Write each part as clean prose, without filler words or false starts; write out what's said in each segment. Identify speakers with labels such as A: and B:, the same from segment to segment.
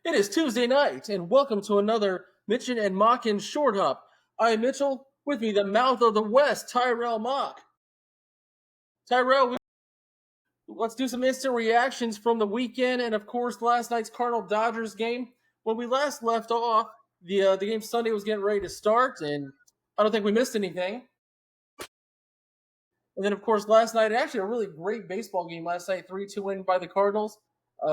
A: It is Tuesday night, and welcome to another Mitch'n and Mauck'n Short Hop. I am Mitchell. With me, the mouth of the West, Tyrell Mock. Tyrell, let's do some instant reactions from the weekend, and of course, last night's Cardinal Dodgers game. When we last left off, the game Sunday was getting ready to start, and I don't think we missed anything. And then, of course, last night, actually a really great baseball game last night, 3-2 win by the Cardinals.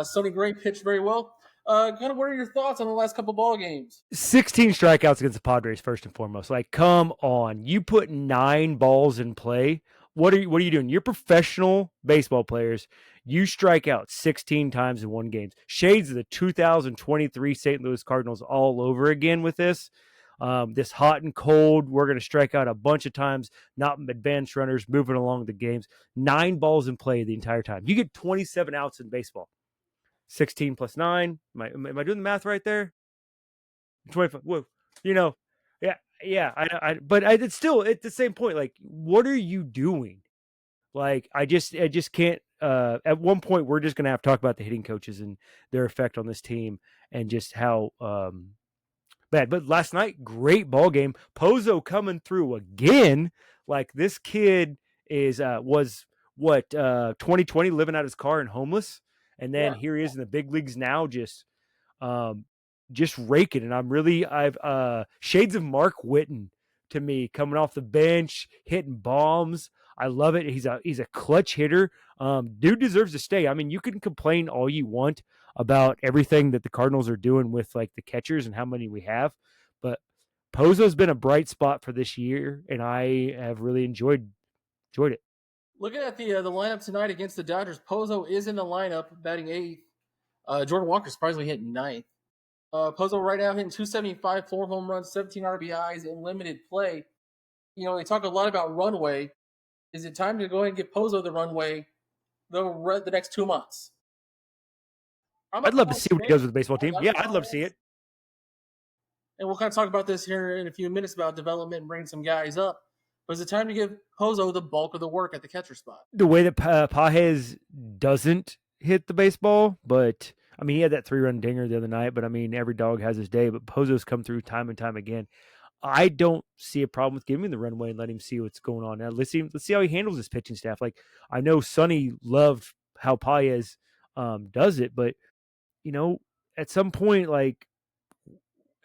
A: Sonny Gray pitched very well. Kind of what are your thoughts on the last couple ball games?
B: 16 strikeouts against the Padres, first and foremost. Like, come on. You put 9 balls in play. What are you doing? You're professional baseball players. You strike out 16 times in one game. Shades of the 2023 St. Louis Cardinals all over again with this. This hot and cold, we're going to strike out a bunch of times, not advanced runners, moving along the games. 9 balls in play the entire time. You get 27 outs in baseball. 16 plus 9. Am I doing the math right there? 25. Whoa, you know, yeah, yeah. But it's still at the same point. Like, what are you doing? Like, I just can't. At one point, we're just gonna have to talk about the hitting coaches and their effect on this team and just how bad. But last night, great ball game. Pozo coming through again. Like, this kid was what 2020 living out his car and homeless, and then
A: Yeah.
B: here he is in the big leagues now, um, just raking. And I've shades of Mark Whitten to me, coming off the bench, hitting bombs. I love it. He's a clutch hitter. Dude deserves to stay. I mean, you can complain all you want about everything that the Cardinals are doing with like the catchers and how many we have, but Pozo's been a bright spot for this year, and I have really enjoyed it.
A: Looking at the lineup tonight against the Dodgers, Pozo is in the lineup, batting eighth. Jordan Walker surprisingly hit ninth. Pozo right now hitting 275, 4 home runs, 17 RBIs in limited play. You know, they talk a lot about runway. Is it time to go ahead and give Pozo the runway the next 2 months? I'm a
B: I'd love to see
A: Cubs
B: what he
A: fan.
B: does with the baseball team.
A: I like
B: Yeah, I'd love to see
A: Cubs.
B: it.
A: And we'll kind of talk about this here in a few minutes about development and bringing some guys up. But is it time to give Pozo the bulk of the work at the catcher spot?
B: The way that Pages doesn't hit the baseball, but I mean, he had that 3-run dinger the other night. But I mean, every dog has his day. But Pozo's come through time and time again. I don't see a problem with giving him the runway and let him see what's going on. Now let's see how he handles his pitching staff. Like, I know Sonny loved how Paez does it, but you know, at some point, like,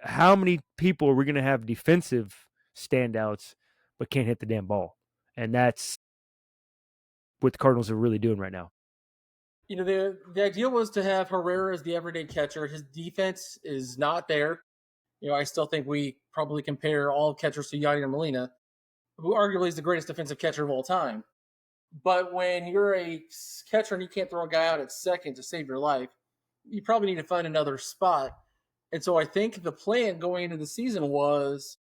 B: how many people are we going to have defensive standouts but can't hit the damn ball? And that's what the Cardinals are really doing right now.
A: You know, the idea was to have Herrera as the everyday catcher. His defense is not there. You know, I still think we probably compare all catchers to Yadier Molina, who arguably is the greatest defensive catcher of all time. But when you're a catcher and you can't throw a guy out at second to save your life, you probably need to find another spot. And so I think the plan going into the season was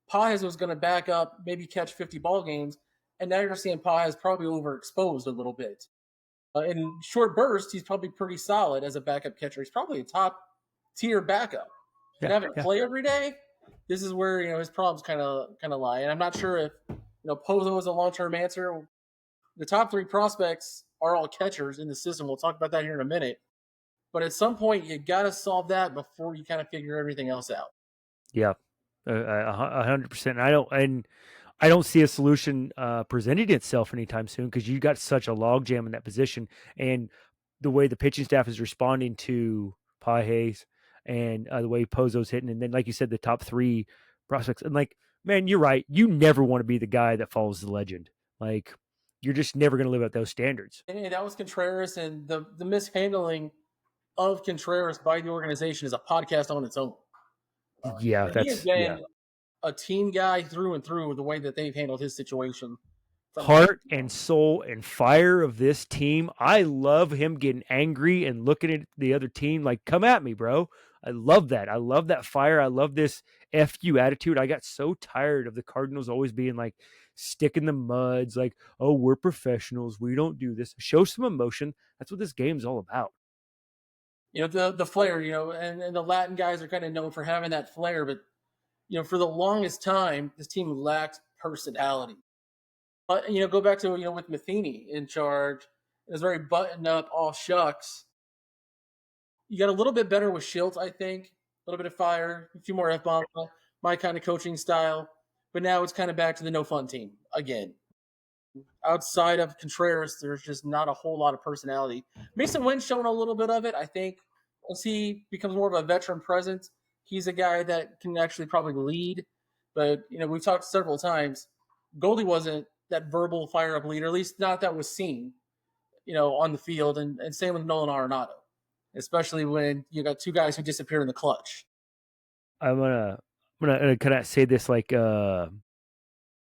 A: Paez was going to back up, maybe catch 50 ball games, and now you're seeing Paez probably overexposed a little bit. In short bursts, he's probably pretty solid as a backup catcher. He's probably a top tier backup. But
B: Yeah,
A: having to
B: yeah.
A: play every day, this is where his problems kind of lie. And I'm not sure if Pozo is a long term answer. The top three prospects are all catchers in the system. We'll talk about that here in a minute. But at some point, you got to solve that before you kind of figure everything else out.
B: Yeah, 100%. I don't see a solution presenting itself anytime soon because you got such a logjam in that position, and the way the pitching staff is responding to Pages and the way Pozo's hitting, and then like you said, the top 3 prospects, and like, man, you're right. You never want to be the guy that follows the legend. Like, you're just never going to live at those standards.
A: And that was Contreras, and the mishandling of Contreras by the organization is a podcast on its own.
B: Yeah,
A: He has
B: yeah.
A: been a team guy through and through with the way that they've handled his situation from day
B: Heart and soul and fire of this team. I love him getting angry and looking at the other team like, come at me, bro. I love that. I love that fire. I love this FU attitude. I got so tired of the Cardinals always being like stick in the muds, like, oh, we're professionals. We don't do this. Show some emotion. That's what this game's all about.
A: the flair, and the Latin guys are kind of known for having that flair, but for the longest time, this team lacked personality. But go back to with Matheny in charge, it was very buttoned up, all shucks. You got a little bit better with Schiltz, I think. A little bit of fire, a few more F bombs, my kind of coaching style. But now it's kind of back to the no fun team again. Outside of Contreras, there's just not a whole lot of personality. Mason Wynn's shown a little bit of it. I think once he becomes more of a veteran presence, he's a guy that can actually probably lead. But we've talked several times. Goldie wasn't that verbal fire up leader, at least not that was seen, on the field, and same with Nolan Arenado, especially when you got two guys who disappear in the clutch.
B: I'm gonna kind of say this like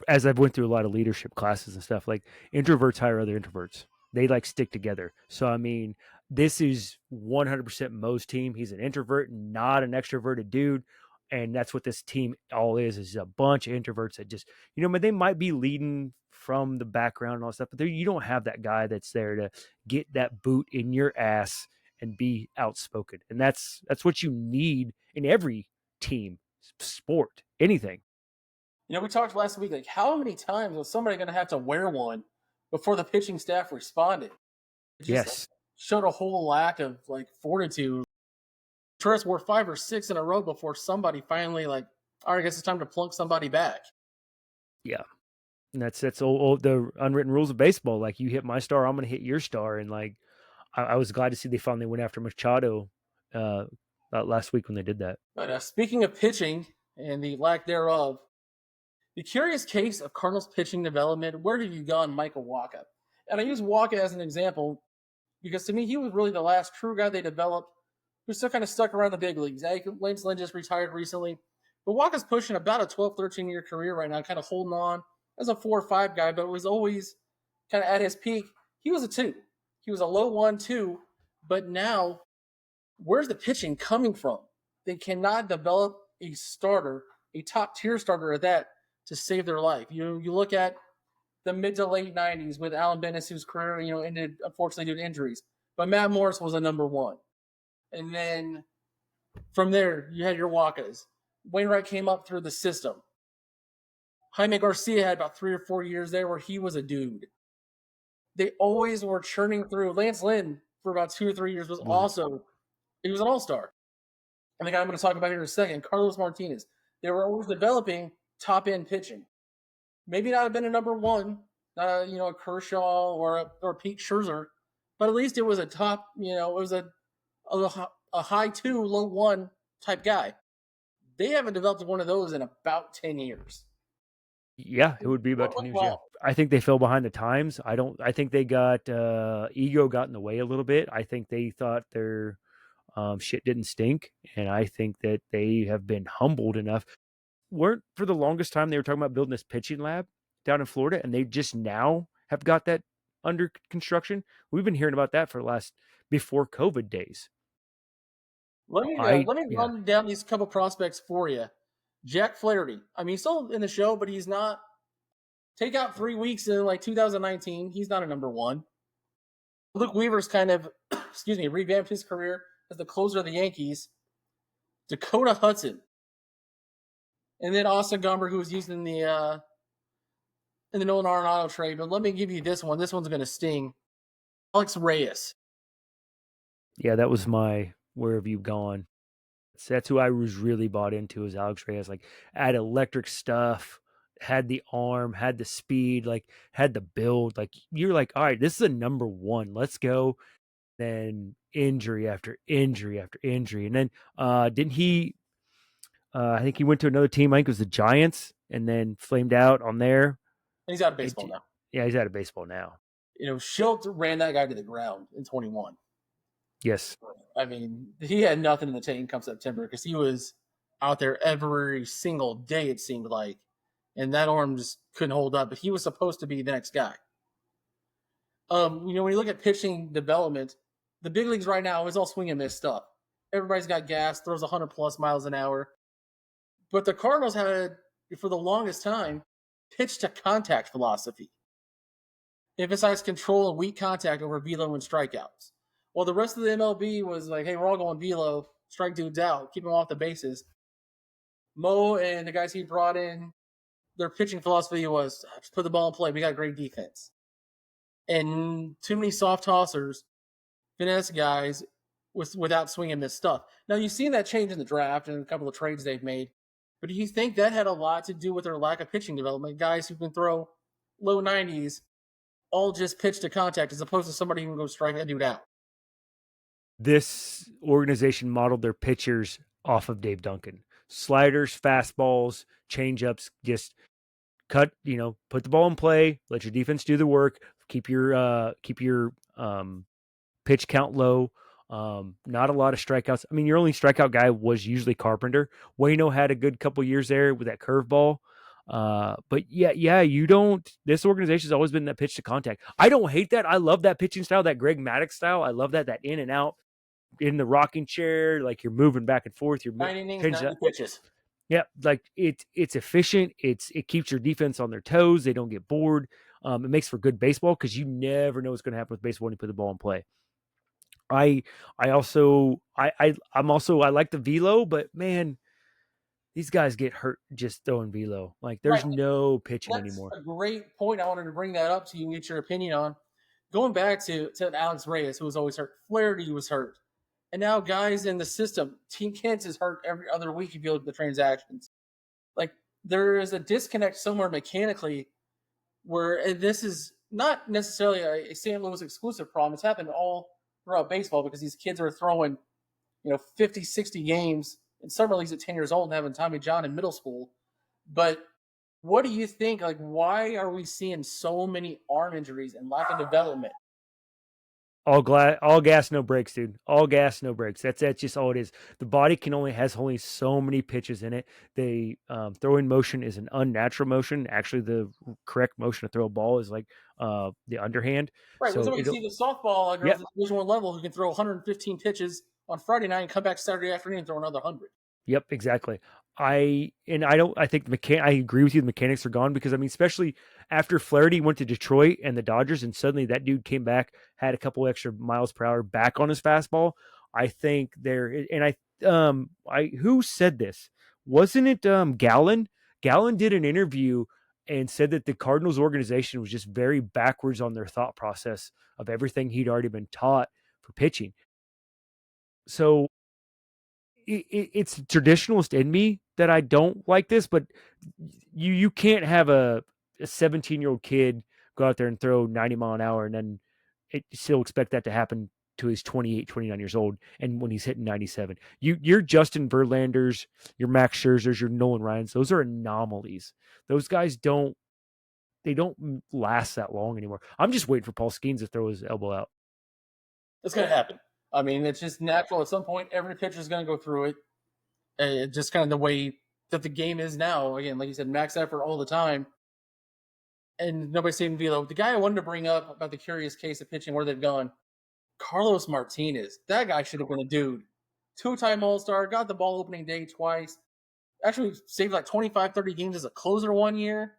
B: as I've went through a lot of leadership classes and stuff, like introverts hire other introverts. They like stick together. So I mean, this is 100% Mo's team. He's an introvert, not an extroverted dude, and that's what this team all is a bunch of introverts that just but they might be leading from the background and all that stuff, but you don't have that guy that's there to get that boot in your ass and be outspoken, and that's what you need in every team, sport, anything.
A: We talked last week, like how many times was somebody going to have to wear one before the pitching staff responded? It just
B: Yes.
A: showed a whole lack of like fortitude. Tourists wore 5 or 6 in a row before somebody finally like, all right, I guess it's time to plunk somebody back.
B: Yeah. And that's old, the unwritten rules of baseball. Like you hit my star, I'm going to hit your star. And like I was glad to see they finally went after Machado uh, last week when they did that.
A: But speaking of pitching and the lack thereof, the curious case of Cardinals pitching development, where have you gone, Michael Wacha? And I use Wacha as an example because to me, he was really the last true guy they developed who's still kind of stuck around the big leagues. Lance Lynn just retired recently, but Wacha's pushing about a 12, 13-year career right now, kind of holding on as a 4 or 5 guy, but was always kind of at his peak. He was a 2. He was a low 1-2, but now where's the pitching coming from? They cannot develop a starter, a top tier starter at that, to save their life. You look at the mid to late '90s with Alan Bennis, whose career ended unfortunately due to injuries, but Matt Morris was a number one, and then from there you had your Wakas. Wainwright came up through the system. Jaime Garcia had about 3 or 4 years there where he was a dude. They always were churning through. Lance Lynn for about 2 or 3 years was also he was an all-star. And the guy I'm going to talk about here in a second, Carlos Martinez. They were always developing top end pitching. Maybe not have been a number one, a Kershaw or a Pete Scherzer, but at least it was a top, it was a high 2, low 1 type guy. They haven't developed one of those in about 10 years.
B: Yeah, it would be about 10 years. Yeah.
A: Wow.
B: I think they fell behind the times. I think they got ego got in the way a little bit. I think they thought their shit didn't stink. And I think that they have been humbled enough. Weren't for the longest time they were talking about building this pitching lab down in Florida, and they just now have got that under construction. We've been hearing about that for the last before COVID days.
A: Let me
B: Yeah.
A: run down these couple prospects for you. Jack Flaherty. I mean, he's still in the show, but he's not. Take out 3 weeks in like 2019. He's not a number one. Luke Weaver's kind of, excuse me, revamped his career as the closer of the Yankees. Dakota Hudson, and then Austin Gomber, who was used in the Nolan Arenado trade. But let me give you this one. This one's going to sting. Alex Reyes.
B: Yeah, that was my where have you gone? That's who I was really bought into is Alex Reyes. Like had electric stuff, had the arm, had the speed, like had the build. Like you're like, all right, this is a number one. Let's go. Then injury after injury after injury. And then didn't he I think he went to another team, I think it was the Giants, and then flamed out on there.
A: And he's out of
B: It,
A: baseball now.
B: yeah, he's out of baseball now.
A: Schultz ran that guy to the ground in 21.
B: Yes.
A: I mean, he had nothing in the tank come September because he was out there every single day, it seemed like. And that arm just couldn't hold up. But he was supposed to be the next guy. When you look at pitching development, the big leagues right now is all swing and miss stuff. Everybody's got gas, throws 100 plus miles an hour. But the Cardinals had, for the longest time, pitch to contact philosophy. Emphasized control and weak contact over velo and strikeouts. Well, the rest of the MLB was like, hey, we're all going velo, strike dudes out, keep them off the bases. Mo and the guys he brought in, their pitching philosophy was just put the ball in play. We got great defense. And too many soft tossers, finesse guys, without swinging miss stuff. Now you've seen that change in the draft and a couple of trades they've made, but do you think that had a lot to do with their lack of pitching development? Guys who can throw low 90s all just pitch to contact as opposed to somebody who can go strike that dude out.
B: This organization modeled their pitchers off of Dave Duncan. Sliders, fastballs, changeups, just cut, put the ball in play, let your defense do the work, keep your pitch count low. Not a lot of strikeouts. I mean, your only strikeout guy was usually Carpenter. Wayno had a good couple years there with that curveball. But yeah, you don't. This organization's always been that pitch to contact. I don't hate that. I love that pitching style, that Greg Maddux style. I love that in and out in the rocking chair, like you're moving back and forth. You're
A: 9 innings,
B: pitch
A: 90 pitches.
B: yeah, like it's efficient. It keeps your defense on their toes. They don't get bored. It makes for good baseball because you never know what's going to happen with baseball when you put the ball in play. I I also I'm also I like the velo, but man, these guys get hurt just throwing velo. Like
A: Right.
B: there's no pitching
A: That's
B: anymore.
A: a great point. I wanted to bring that up to you and get your opinion on. Going back to Alex Reyes, who was always hurt. Flaherty was hurt. And now guys in the system, Team Kent is hurt every other week if you look at the transactions. Like there is a disconnect somewhere mechanically where and this is not necessarily a St. Louis exclusive problem. It's happened all throughout baseball because these kids are throwing, 50, 60 games in summer leagues at 10 years old and having Tommy John in middle school. But what do you think? Like, why are we seeing so many arm injuries and lack of development?
B: All gas, no brakes, dude. All gas, no brakes. That's just all it is. The body has only so many pitches in it. They throwing motion is an unnatural motion. Actually, the correct motion to throw a ball is like the underhand.
A: Right. Well,
B: So
A: so you
B: it
A: see the softball
B: yeah,
A: girls at Division One level who can throw 115 pitches on Friday night and come back Saturday afternoon and throw another 100.
B: yep, exactly. I don't I think I agree with you. The mechanics are gone because I mean, especially after Flaherty went to Detroit and the Dodgers, and suddenly that dude came back, had a couple extra miles per hour back on his fastball. I think there and I who said this? Wasn't it Gallon? Gallon did an interview and said that the Cardinals organization was just very backwards on their thought process of everything he'd already been taught for pitching. So it's traditionalist in me that I don't like this, but you can't have a 17-year-old kid go out there and throw 90 mile an hour and then still expect that to happen to his 28, 29 years old and when he's hitting 97. You're Justin Verlanders, your Max Scherzers, your Nolan Ryans, those are anomalies. Those guys don't last that long anymore. I'm just waiting for Paul Skeens to throw his elbow out.
A: It's going to happen. I mean, it's just natural. At some point, every pitcher is going to go through it. It's just kind of the way that the game is now. Again, like you said, max effort all the time. And nobody's saying velo. The guy I wanted to bring up about the curious case of pitching, where they've gone, Carlos Martinez. That guy should have been a dude. Two-time All-Star, got the ball opening day twice. Actually saved like 25, 30 games as a closer one year.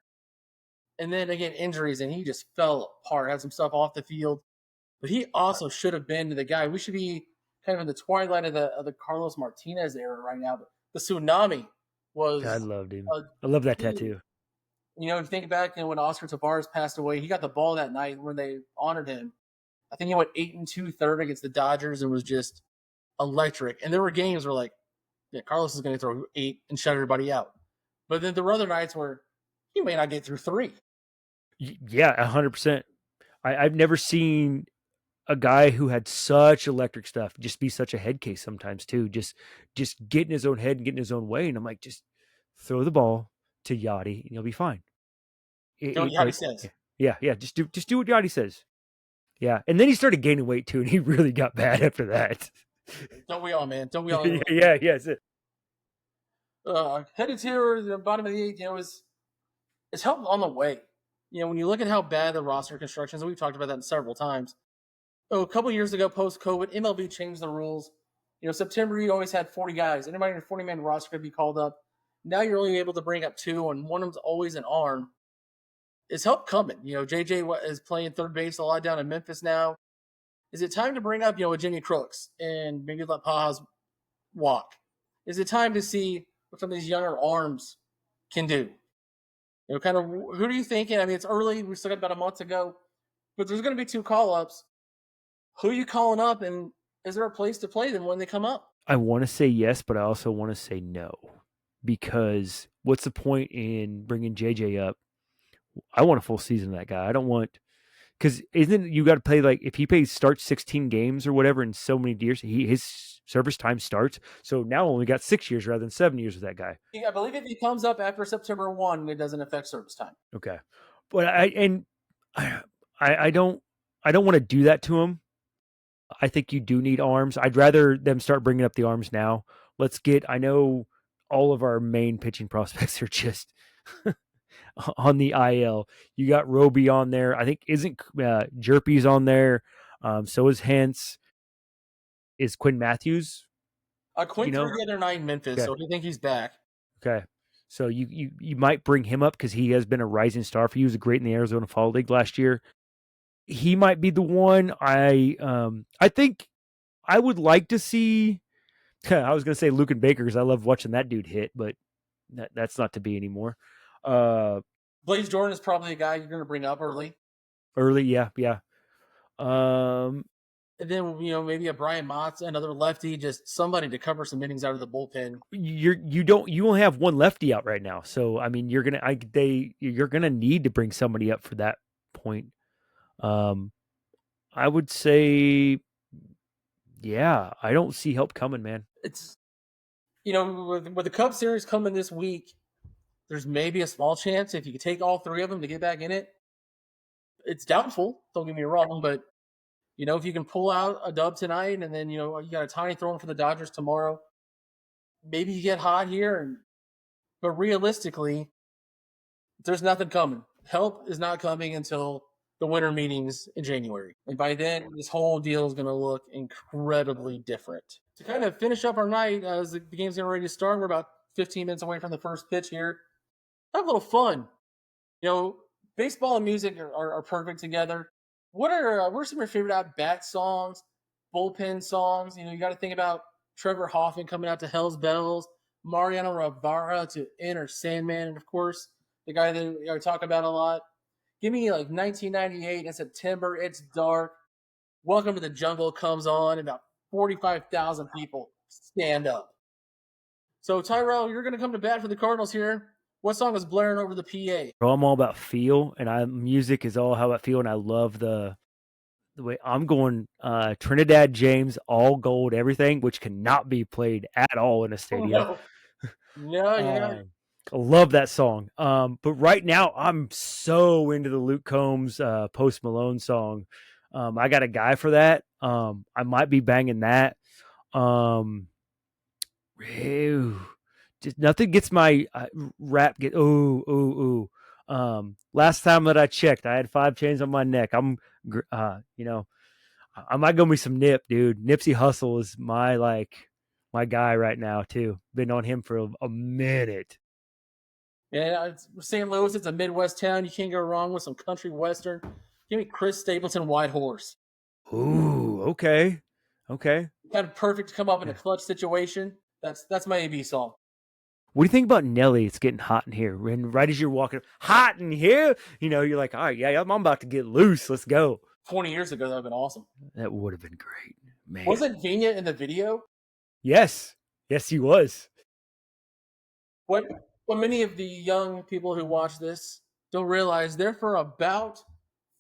A: And then again, injuries, and he just fell apart. Had some stuff off the field. But he also should have been the guy. We should be kind of in the twilight of the Carlos Martinez era right now. But the tsunami
B: I
A: was
B: loved him.
A: a
B: I love that
A: dude.
B: tattoo.
A: If you think back when Oscar Tavares passed away, he got the ball that night when they honored him. I think he went 8 2/3 against the Dodgers and was just electric. And there were games where like, yeah, Carlos is going to throw 8 and shut everybody out. But then there were other nights where he may not get through 3.
B: Yeah, 100%. I've never seen a guy who had such electric stuff just be such a head case sometimes too. Just get in his own head and get in his own way. And I'm like, just throw the ball to Yachty and you'll be fine.
A: You know what Yachty
B: But
A: says?
B: yeah. Just do what Yachty says. Yeah. And then he started gaining weight too, and he really got bad after that.
A: Don't we all, man? Don't we all?
B: Yeah.
A: Headed to the bottom of the 8th, it's help on the way. When you look at how bad the roster construction is, and we've talked about that several times. A couple years ago, post COVID, MLB changed the rules. September you always had 40 guys. Anybody in a 40-man roster could be called up. Now you're only able to bring up 2, and one of them's always an arm. It's help coming. JJ is playing third base a lot down in Memphis now. Is it time to bring up, a Jimmy Crooks and maybe let Paz walk? Is it time to see what some of these younger arms can do? Kind of who are you thinking? I mean, it's early. We still got about a month to go, but there's going to be 2 call ups. Who are you calling up? And Is there a place to play them when they come up?
B: I want to say yes, but I also want to say no because what's the point in bringing JJ up? I want a full season of that guy. I don't want because isn't you got to play like if he plays starts 16 games or whatever in so many years, his service time starts. So now only got 6 years rather than 7 years with that guy.
A: I believe if he comes up after September 1, it doesn't affect service time.
B: Okay, but I I don't want to do that to him. I think you do need arms. I'd rather them start bringing up the arms now. Let's get. I know all of our main pitching prospects are just on the IL. You got Roby on there. I think isn't Jerpy's on there. So is Hence. Is Quinn Matthews?
A: Quinn
B: You
A: threw
B: know.
A: the other night in Memphis,
B: Okay.
A: so I think he's back.
B: Okay. So you might bring him up because he has been a rising star for you. He was great in the Arizona Fall League last year. He might be the one. I think I would like to see. I was going to say Luke and Baker because I love watching that dude hit, but that's not to be anymore. Uh,
A: Blaze Jordan is probably a guy you're going to bring up early.
B: Early, yeah, yeah. Um,
A: And then, maybe a Brian Motts, another lefty, just somebody to cover some innings out of the bullpen.
B: you only have one lefty out right now, so I mean you're gonna need to bring somebody up for that point. Um, I would say, yeah, I don't see help coming, man.
A: It's, with the Cubs series coming this week, there's maybe a small chance if you could take all three of them to get back in it. It's doubtful, don't get me wrong, but if you can pull out a dub tonight and then you got a tiny throw in for the Dodgers tomorrow, maybe you get hot here. But realistically, there's nothing coming. Help is not coming until the winter meetings in January, and by then this whole deal is going to look incredibly different. To kind of finish up our night as the game's getting ready to start, we're about 15 minutes away from the first pitch here. Have a little fun. You know, baseball and music are perfect together. What are some of your favorite at bat songs, bullpen songs? You got to think about Trevor Hoffman coming out to Hell's Bells, Mariano Rivera to Enter Sandman, and of course the guy that we talk about a lot. Give me like 1998 in September. It's dark. Welcome to the Jungle comes on. About 45,000 people stand up. So Tyrell, you're going to come to bat for the Cardinals here. What song is blaring over the PA?
B: Bro, I'm all about feel, and music is all how I feel, and I love the way I'm going. Trinidad James, all gold, everything, which cannot be played at all in a
A: Oh
B: stadium.
A: no, no,
B: I love that song. But right now, I'm so into the Luke Combs Post Malone song. I got a guy for that. I might be banging that. Um, ew, just nothing gets my rap get. Ooh, ooh, ooh. Last time that I checked, I had 5 chains on my neck. I might go me some Nip, dude. Nipsey Hussle is my guy right now too. Been on him for a minute.
A: yeah. St. Louis, it's a Midwest town. You can't go wrong with some country western. Give me Chris Stapleton, White Horse.
B: Ooh, okay. Okay.
A: Kind of perfect to come up in a
B: Yeah.
A: clutch situation. That's my AB song.
B: What do you think about Nelly? It's getting hot in here. And right as you're walking, hot in here, you're like, all right, yeah, I'm about to get loose. Let's go.
A: 20 years ago, that would have been awesome.
B: That would have been great. Man.
A: Wasn't Vina in the video?
B: Yes. Yes, he was.
A: What what many of the young people who watch this don't realize, there for about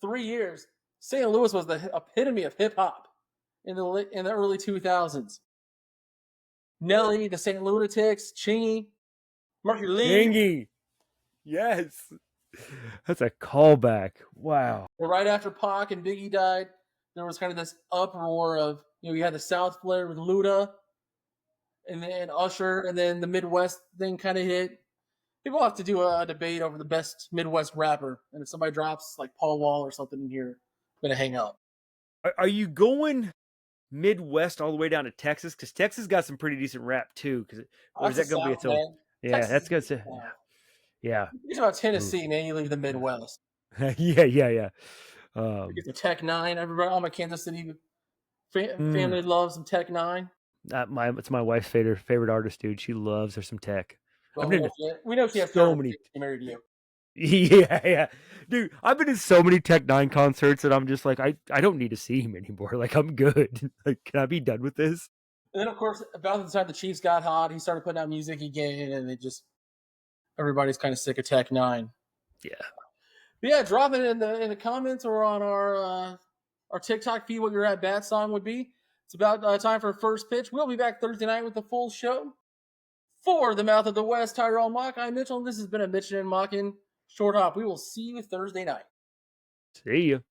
A: 3 years, St. Louis was the epitome of hip hop in the early 2000s. Nelly, the St. Lunatics, Chingy, Murphy Lee.
B: Chingy. Yes. That's a callback. Wow.
A: Right after Pac and Biggie died, there was kind of this uproar of, you had the South Flare with Luda, and then Usher, and then the Midwest thing kind of hit. People have to do a debate over the best Midwest rapper, and if somebody drops like Paul Wall or something in here, I'm gonna hang up.
B: Are you going Midwest all the way down to Texas? Because Texas got some pretty decent rap too. Or is
A: That's the
B: that going to be
A: South,
B: its own?
A: man.
B: Yeah,
A: Texas
B: that's
A: is the
B: good. To,
A: South.
B: yeah.
A: You talk about
B: Ooh.
A: Tennessee, man. You leave the Midwest.
B: Yeah, yeah, yeah.
A: You get the Tech Nine. Everybody, all my Kansas City
B: Mm,
A: family loves some Tech Nine.
B: it's my wife's favorite artist, dude. She loves her some tech. I've
A: Well,
B: been to
A: we know she has
B: so
A: terrible
B: many.
A: taste. She married you.
B: Yeah. Dude, I've been in so many Tech Nine concerts and I'm just like, I don't need to see him anymore. Like, I'm good. Like, can I be done with this?
A: And then, of course, about the time the Chiefs got hot, he started putting out music again, and it just everybody's kind of sick of Tech Nine.
B: Yeah.
A: But yeah, drop it in the comments or on our TikTok feed what your at bat song would be. It's about time for first pitch. We'll be back Thursday night with the full show. For the mouth of the West, Tyrell Mock, I'm Mitchell. This has been a Mitch'n and Mauck'n short hop. We will see you Thursday night.
B: See ya.